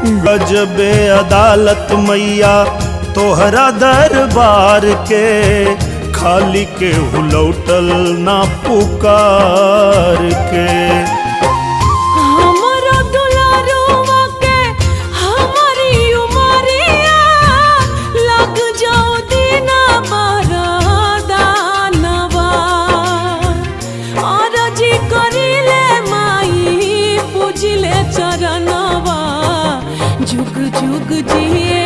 गजबे अदालत मैया तोहरा दरबार के, खाली के लौटल ना पुकार के। हमारा दुलारुआ के हमारी उमरिया, लग जाओ दीना बरदानवा। और जी करिले माई पूजिले चरणवा, जुग जुग जिए